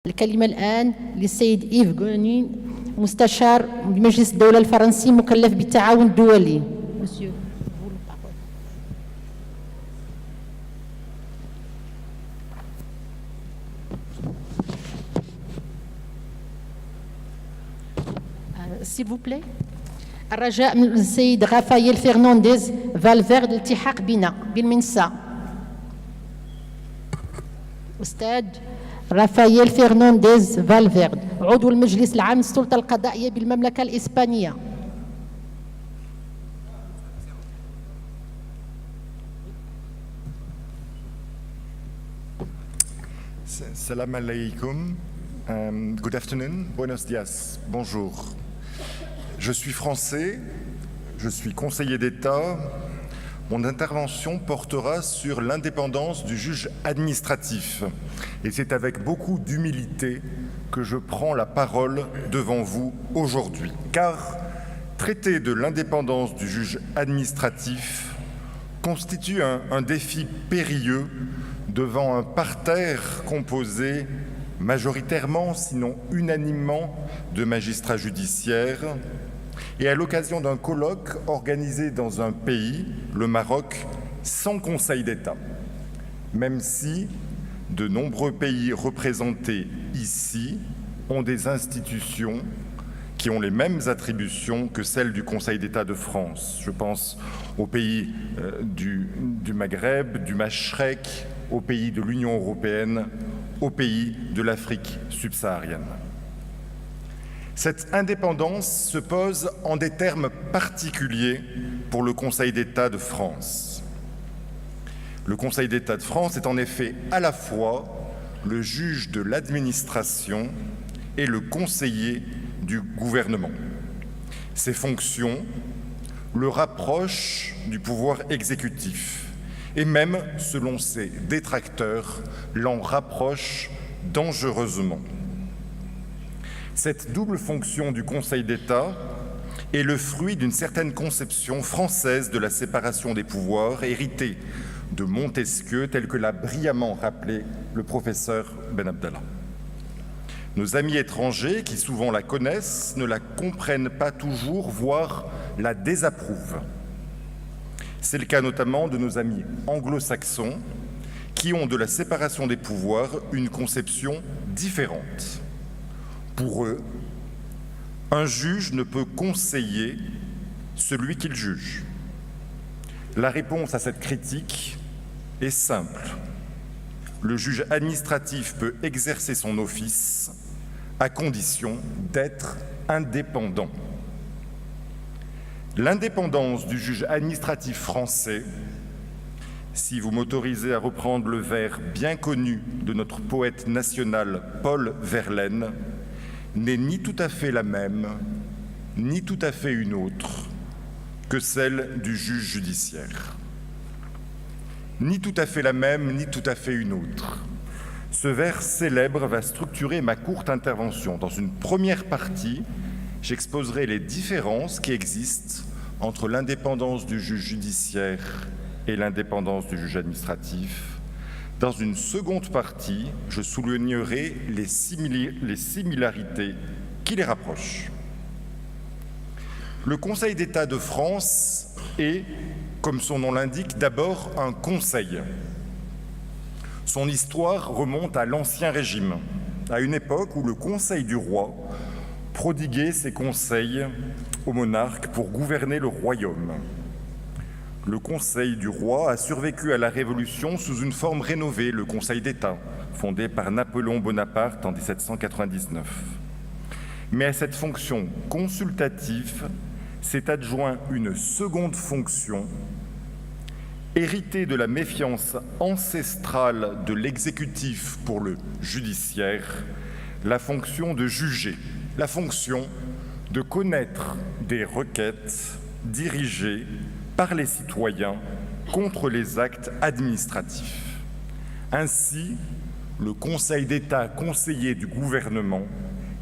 الكلمة الآن للسيد إيف غوني مستشار مجلس الدولة الفرنسي مكلف بالتعاون الدولي. S'il vous plaît. الرجاء من السيد رافائيل فرنانديز فالفيرد الالتحاق بنا بالمنسا. أستاذ رافائيل فرنانديز فالفيرد عضو المجلس العام للسلطة القضائية بالمملكة الإسبانية. Salam alaikum. Good afternoon. Buenos dias. Bonjour. Je suis français, je suis conseiller d'État. Mon intervention portera sur l'indépendance du juge administratif. Et c'est avec beaucoup d'humilité que je prends la parole devant vous aujourd'hui. Car traiter de l'indépendance du juge administratif constitue un défi périlleux devant un parterre composé majoritairement, sinon unanimement, de magistrats judiciaires, et à l'occasion d'un colloque organisé dans un pays, le Maroc, sans Conseil d'État, même si de nombreux pays représentés ici ont des institutions qui ont les mêmes attributions que celles du Conseil d'État de France. Je pense aux pays du Maghreb, du Machrek, aux pays de l'Union européenne, aux pays de l'Afrique subsaharienne. Cette indépendance se pose en des termes particuliers pour le Conseil d'État de France. Le Conseil d'État de France est en effet à la fois le juge de l'administration et le conseiller du gouvernement. Ses fonctions le rapprochent du pouvoir exécutif et même, selon ses détracteurs, l'en rapprochent dangereusement. Cette double fonction du Conseil d'État est le fruit d'une certaine conception française de la séparation des pouvoirs héritée de Montesquieu, tel que l'a brillamment rappelé le professeur Ben Abdallah. Nos amis étrangers, qui souvent la connaissent, ne la comprennent pas toujours, voire la désapprouvent. C'est le cas notamment de nos amis anglo-saxons, qui ont de la séparation des pouvoirs une conception différente. Pour eux, un juge ne peut conseiller celui qu'il juge. La réponse à cette critique est simple. Le juge administratif peut exercer son office à condition d'être indépendant. L'indépendance du juge administratif français, si vous m'autorisez à reprendre le vers bien connu de notre poète national Paul Verlaine, n'est ni tout à fait la même, ni tout à fait une autre que celle du juge judiciaire. Ni tout à fait la même, ni tout à fait une autre. Ce vers célèbre va structurer ma courte intervention. Dans une première partie, j'exposerai les différences qui existent entre l'indépendance du juge judiciaire et l'indépendance du juge administratif. Dans une seconde partie, je soulignerai les similarités qui les rapprochent. Le Conseil d'État de France est, comme son nom l'indique, d'abord un conseil. Son histoire remonte à l'Ancien Régime, à une époque où le Conseil du roi prodiguait ses conseils au monarque pour gouverner le royaume. Le Conseil du roi a survécu à la Révolution sous une forme rénovée, le Conseil d'État, fondé par Napoléon Bonaparte en 1799. Mais à cette fonction consultative s'est adjoint une seconde fonction, héritée de la méfiance ancestrale de l'exécutif pour le judiciaire, la fonction de juger, la fonction de connaître des requêtes dirigées par les citoyens contre les actes administratifs. Ainsi, le Conseil d'État, conseiller du gouvernement,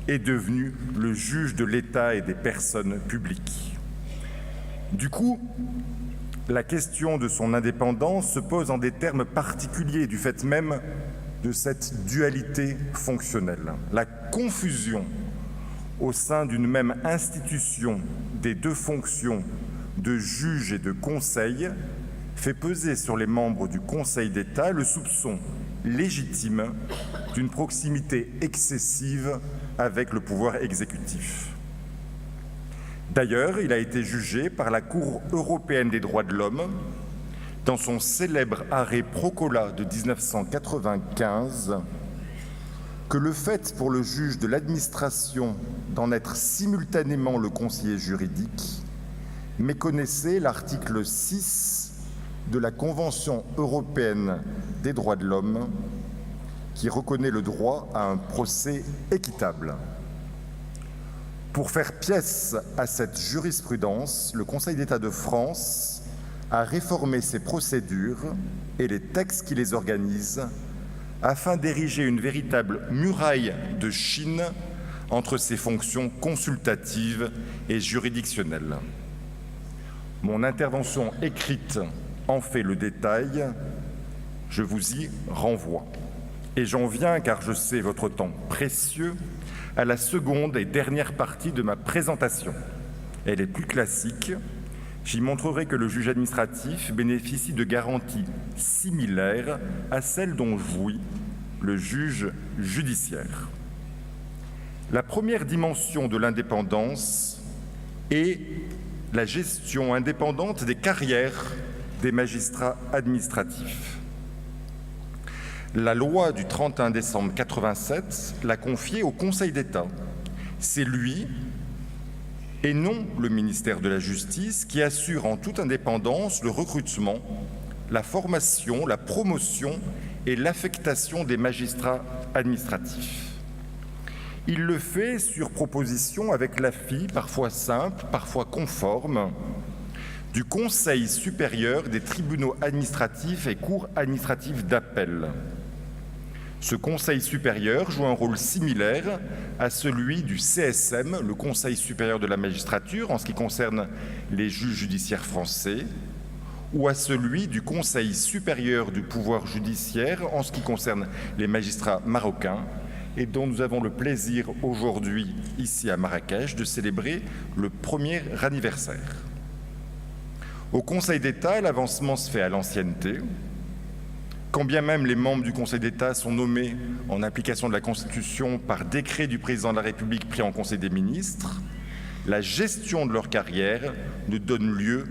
est devenu le juge de l'État et des personnes publiques. Du coup, la question de son indépendance se pose en des termes particuliers, du fait même de cette dualité fonctionnelle. La confusion au sein d'une même institution des deux fonctions de juge et de conseil fait peser sur les membres du Conseil d'État le soupçon légitime d'une proximité excessive avec le pouvoir exécutif. D'ailleurs, il a été jugé par la Cour européenne des droits de l'homme dans son célèbre arrêt Procola de 1995 que le fait pour le juge de l'administration d'en être simultanément le conseiller juridique méconnaissait l'article 6 de la Convention européenne des droits de l'homme qui reconnaît le droit à un procès équitable. Pour faire pièce à cette jurisprudence, le Conseil d'État de France a réformé ses procédures et les textes qui les organisent afin d'ériger une véritable muraille de Chine entre ses fonctions consultatives et juridictionnelles. Mon intervention écrite en fait le détail, je vous y renvoie. Et j'en viens, car je sais votre temps précieux, à la seconde et dernière partie de ma présentation. Elle est plus classique. J'y montrerai que le juge administratif bénéficie de garanties similaires à celles dont jouit le juge judiciaire. La première dimension de l'indépendance est la gestion indépendante des carrières des magistrats administratifs. La loi du 31 décembre 1987 l'a confiée au Conseil d'État. C'est lui, et non le ministère de la Justice, qui assure en toute indépendance le recrutement, la formation, la promotion et l'affectation des magistrats administratifs. Il le fait sur proposition avec l'avis, parfois simple, parfois conforme, du Conseil supérieur des tribunaux administratifs et cours administratives d'appel. Ce Conseil supérieur joue un rôle similaire à celui du CSM, le Conseil supérieur de la magistrature, en ce qui concerne les juges judiciaires français, ou à celui du Conseil supérieur du pouvoir judiciaire, en ce qui concerne les magistrats marocains, et dont nous avons le plaisir aujourd'hui, ici à Marrakech, de célébrer le premier anniversaire. Au Conseil d'État, l'avancement se fait à l'ancienneté. Quand bien même les membres du Conseil d'État sont nommés en application de la Constitution par décret du Président de la République pris en Conseil des ministres, la gestion de leur carrière ne donne lieu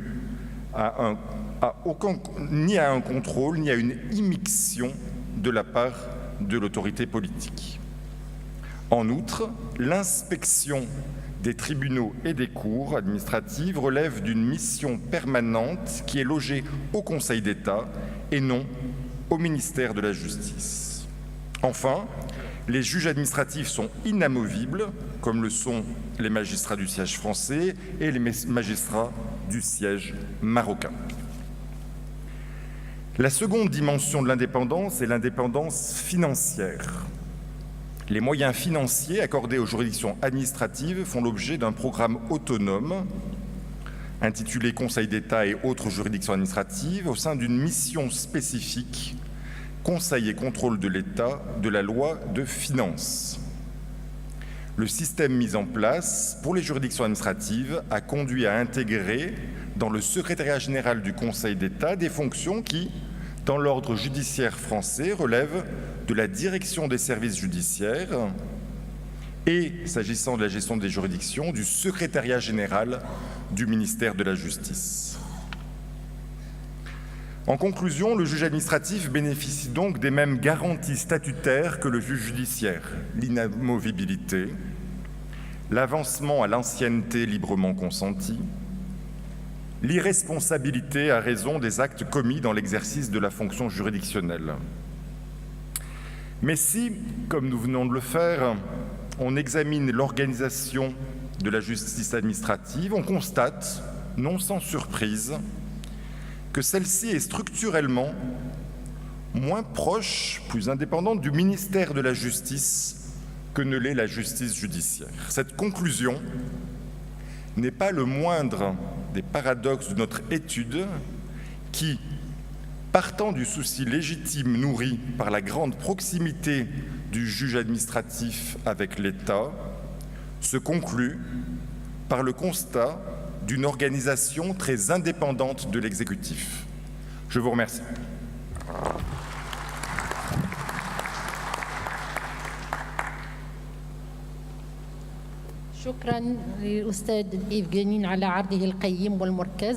ni à un contrôle, ni à une immixtion de la part de l'autorité politique. En outre, l'inspection des tribunaux et des cours administratives relève d'une mission permanente qui est logée au Conseil d'État et non au ministère de la Justice. Enfin, les juges administratifs sont inamovibles, comme le sont les magistrats du siège français et les magistrats du siège marocain. La seconde dimension de l'indépendance est l'indépendance financière. Les moyens financiers accordés aux juridictions administratives font l'objet d'un programme autonome intitulé Conseil d'État et autres juridictions administratives au sein d'une mission spécifique Conseil et contrôle de l'État de la loi de finances. Le système mis en place pour les juridictions administratives a conduit à intégrer dans le secrétariat général du Conseil d'État des fonctions qui, dans l'ordre judiciaire français, relèvent de la direction des services judiciaires et, s'agissant de la gestion des juridictions, du secrétariat général du ministère de la Justice. En conclusion, le juge administratif bénéficie donc des mêmes garanties statutaires que le juge judiciaire, l'inamovibilité, l'avancement à l'ancienneté librement consentie, l'irresponsabilité à raison des actes commis dans l'exercice de la fonction juridictionnelle. Mais si, comme nous venons de le faire, on examine l'organisation de la justice administrative, on constate, non sans surprise, que celle-ci est structurellement moins proche, plus indépendante du ministère de la Justice que ne l'est la justice judiciaire. Cette conclusion n'est pas le moindre des paradoxes de notre étude qui, Partant du souci légitime nourri par la grande proximité du juge administratif avec l'État, se conclut par le constat d'une organisation très indépendante de l'exécutif. Je vous remercie. شكرا للأستاذ إيف غنين على عرضه القيم والمركز.